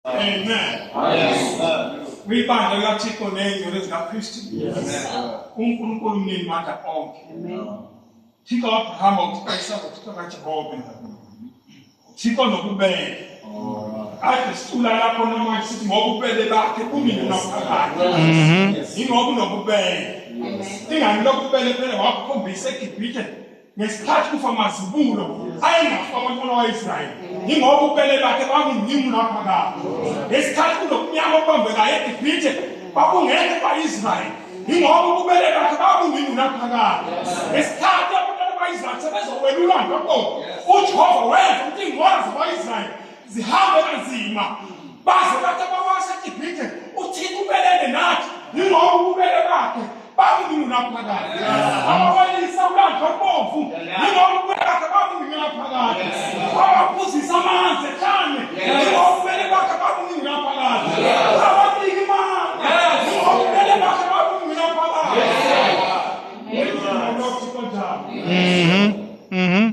Amen. Wibandla likaThixo ney'ngcwele zikaKristu. uNkulunkulu mnini mandla onke. Thixo Abrahama uthixo uThixo kaJehova. Thixo nobubele. Kade sicula lapho noma sithi ngobubele bakhe kumina naphakade. Ingoba unobubele. Ingani lokubele phela wakukhombisa eGibhithe ngesikhathi kufa amazibulo ayengafa abantwana bakwa-Israyeli. Ingoba ububele bakhe babungimi naphakade. Ngesikhathi kunokunyama okubambekayo eGibhithe babungeke ba-Israyeli. Ingoba ububele bakhe babungimi naphakade. Ngesikhathi abantwana bakwa-Israyeli sebezowelula ngakho uJehova wenza ukuthi iy'ngwalo zakwa-Israyeli zihambe kanzima baze bathi abawasa eGibhithe uThixo ubelele nathi. Ingoba ububele bakhe babungimi naphakade. Abawalisa ulandlo obomvu ingoba ububele bakhe babungimi naphakade. Abaphuzisa amanzi ehlane ingoba ububele bakhe babungimi naphakade. Abanika imali ingoba ububele bakhe babungimi naphakade.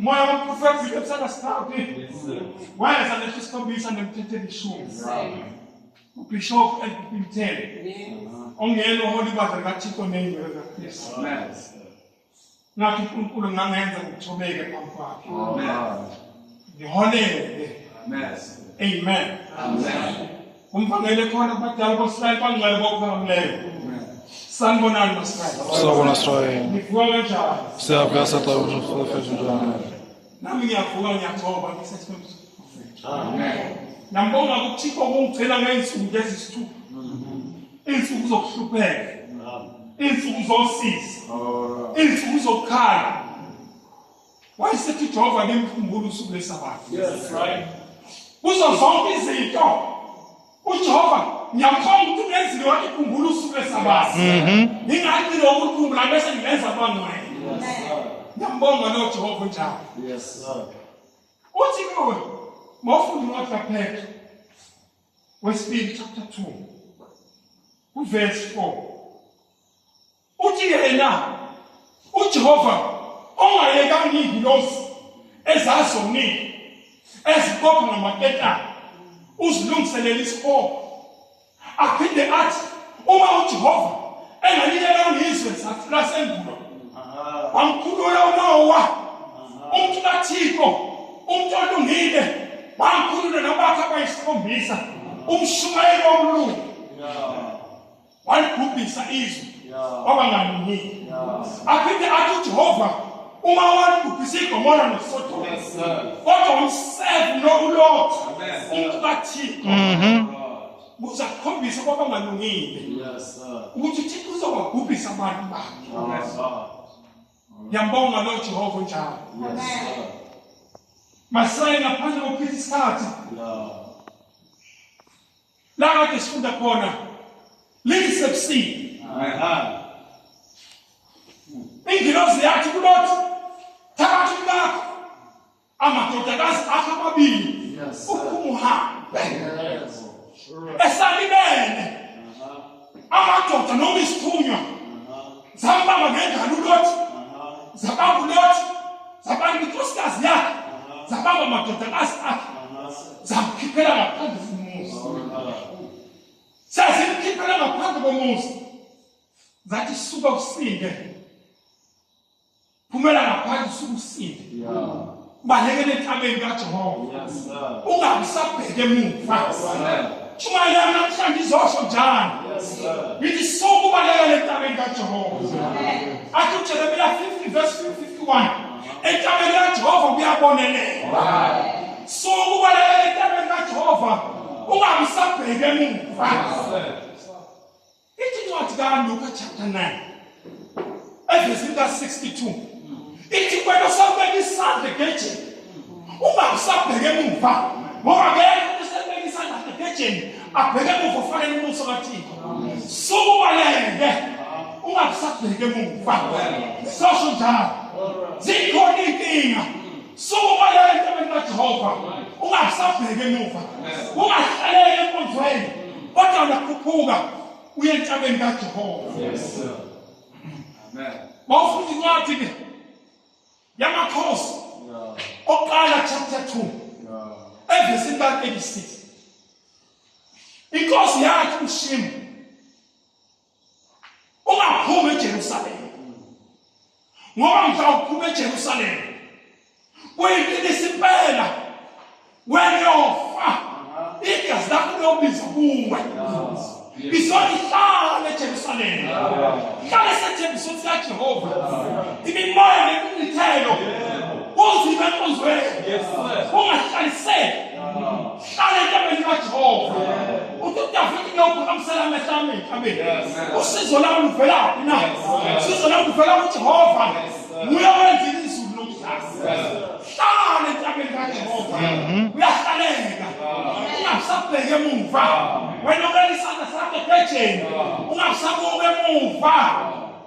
Moya womprofeti ebusana sithathu wayeza lesikhombisa nemthetheli ishumi. uBishop Elpintele ongelo holy badla likaThixo ney'ngcwele zikaKristu. Ngathi uNkulunkulu ngangenza ngithobeke phambi kwakhe. Ngihonele. Amen. Umvangele khona abadala bosirayi bangcwele bokuphakamileyo. Sanibonani masirayi. Sawubona Sirayi. Nivuka kanjani? Siyavuka saxoxa ukuthi njani. Nami ngiyavuka ngiyathoba ngisethembiso. Amen. Nambonga uThixo ukungigcina ngey'nsuku eziyisithupha. Iy'nsuku zokuhlupheka. Iy'nsuku zosizi. Iy'nsuku zokukhala. Wayesethi uJehova ngimkhumbule usuku lweSabatha. Yes, right. Kuzo zonke izinto uJehova ngiyamkhomba ukuthi ungenzile wathi khumbula usuku lweSabatha. Ngingathi lokhu ukukhumbula bese ngilenza abangcwele. Ngiyambonga lo Jehova njalo. Yes, sir. Uthi kuwe mawufunda incwadi kaPetru wesibili chapter 2 verse 4 uthi yena uJehova ongayekanga iy'ngilosi ezazonile ezibopha ngamaketane uzilungiselela isihogo. Aphinde athi uma uJehova engaliyekanga izwe lasendulo wamkhulula uNowa umuntu kaThixo umuntu olungile wamkhulula nabakhe abayisikhombisa umshumayeli womlungu walibhubhisa izwe wabangalungile. Aphinde athi uJehova uma walibhubhisa iGomora noSodoma kodwa wamseva noLothi umuntu kaThixo kuza kukhombisa kwabangalungile ukuthi uThixo uzobabhubhisa abantu bakhe. Ngiyambonga lo Jehova njalo. Masirayi ngaphandle kokuchitha isikhathi la kade sifunda khona lilisebusini. Ingilosi yathi kuLothi thatha umkakho amadodakazi akho amabili ukumuhambe esalibele amadoda noma isithunywa zambamba ngengalo uLothi zabamba uLothi zabamba inkosikazi yakhe zabamba amadodakazi akhe zamkhiphela ngaphandle komuzi. Sezimkhiphela ngaphandle komuzi zathi suka usinde phumela ngaphandle suka usinde balekele entabeni kaJehova ungabisabheke emuva. Tshumayela namhlanje izosho njani ngithi suka ubalekele entabeni kaJehova. Athi uJeremiya 50 verse 51 entabeni kaJehova kuyabonelela. Suka ubalekele entabeni kaJehova ungabisabheke emuva. Ithi incwadi kaLuka chapter 9 evesini ka-62 ithi kwena usabeka isandla egejeni ungabisabheke emuva ngoba ngeke usabeka isandla egejeni abheke emuva ufakele ubuso kaThixo. Suka ubaleke ungabisabheke emuva. Sosho njalo zikhona inkinga. Suka ubaleke entabeni kaJehova ungabisabheke emuva. Ungahlaleli enkonzweni kodwa uyakhuphuka uye entabeni kaJehova. Yes, sir. Amen. Mawufunda incwadi ke yamakhosi oqala chapter 2 evesini ka-36 inkosi yathi uShima ungaphumi eJerusalema ngoba mhlawuphuma eJerusalema kuyinkinisa impela wena yofa igazi lakho liyobiza kuwe izolihlala eJerusalema hlala esethembisweni sikaJehova imimoya nemithelo uzibe enkonzweni ungahlaliseki hlala entabeni kaJehova uthi uDavide uyophakamisela amehlo ami entabeni usizo lami luvelaphi na usizo lami luvela kuJehova nguye owenza izulu nomhlaba hlala entabeni kaJehova uyahlaleka ungasabheki emuva wena ubeka isandla sakho ebhejeni ungasabuki emuva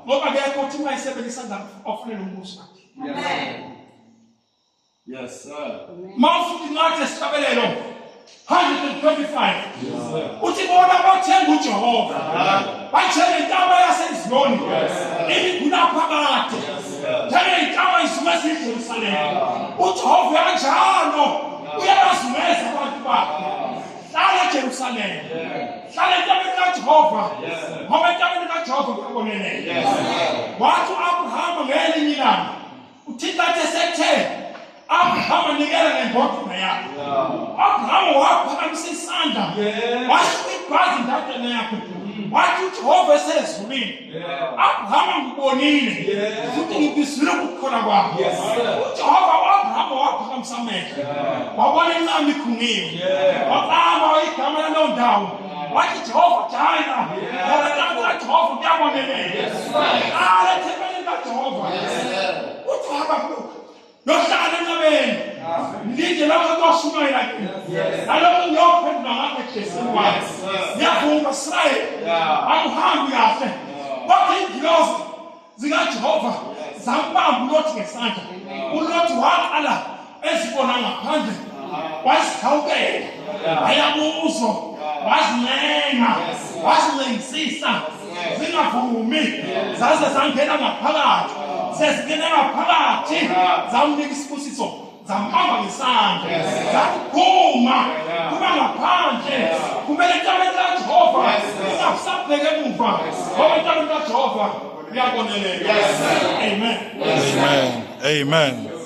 ngoba kekho uthi uma isebenzisa isandla ofanele umbuso wakhe. Yes, sir. Mawufuthi ngathi esihlabelelo 125 uthi bona bathenga uJehova bathenga intaba yaseZiyoni imiguna phakathi thenga intaba izuma eJerusalema uJehova kanjalo uyabazumeza abantu bakhe hlala eJerusalema hlala entabeni kaJehova ngoba entabeni kaJehova kuyaboneleka wathi uAbrahama ngelinye ilanga uThixo athi sethe Abraham nikela ngendodana yakhe. Abraham waphakamisa isandla. Washo ibhazi indodana yakhe. Wathi uJehova esezulwini. Abraham ngibonile. Futhi ngibizile ukukhona kwakhe. uJehova uAbraham waphakamisa amehlo. Wabona incama ikhungiwe. Waqamba igama laleyo ndawo. Wathi Jehova Jireh. Ngoba la kaJehova kuyaboneleka. Ala thembeni kaJehova. uJehova yohlala entabeni linde lapho kuyoshumayela kini nalokho ngiyophendula ngakho eJesini wakhe ngiyavuma Israyeli akuhambi kahle kodwa izingilosi zikaJehova zambamba uLothi ngesandla uLothi waqala ezibona ngaphandle wazihawukela ayabuzwa wazincenga wazilengisisa zingavumi zaze zangena ngaphakathi sezingena ngaphakathi zamnika isibusiso zambamba ngesandla zathi phuma kuba ngaphandle kumele entabeni kaJehova singasabheke emuva ngoba entabeni kaJehova kuyaboneleka. Amen. Amen. Amen.